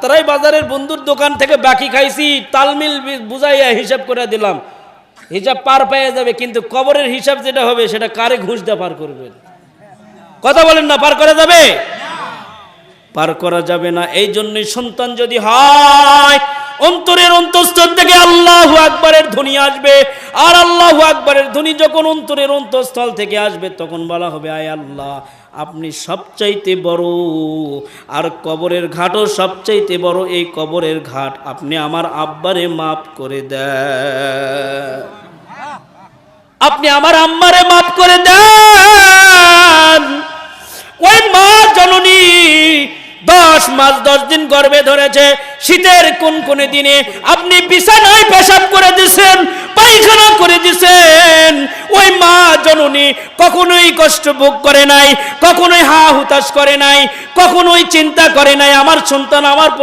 আত্রাই বাজারের বন্ধুর দোকান থেকে বাকি খাইছি, তালমিল বুঝাইয়া হিসাব করে দিলাম, হিসাব পার পেয়ে যাবে, কিন্তু কবরের হিসাব যেটা হবে সেটা কারে ঘুষ দিয়ে পার করবেন? কথা বলেন না, পার করা যাবে? পার করা যাবে না। এই জন্যই সন্তান যদি হয়, অন্তরের অন্তঃস্থল থেকে আল্লাহু আকবারের ধ্বনি আসবে, আর আল্লাহু আকবারের ধ্বনি যখন অন্তরের অন্তঃস্থল থেকে আসবে তখন বলা হবে, আয় আল্লাহ আপনি সবচাইতে বড়, আর কবরের ঘাটও সবচাইতে বড়। এই কবরের ঘাট আপনি আমার আব্বারে মাফ করে দেন, আপনি আমার আম্মারে মাফ করে দেন। ওই মা জননী 10 মাস 10 দিন গর্ভে ধরেছে, শীতের কোন দিনে আপনি বিছানায় পেশাব করে দিয়েছেন, পায়খানা করে দিয়েছেন। ওই মা জননী কখনোই কষ্ট ভোগ করে নাই, কখনোই হা হুতাশ করে নাই, কখনোই চিন্তা করে নাই আমার সন্তান আমার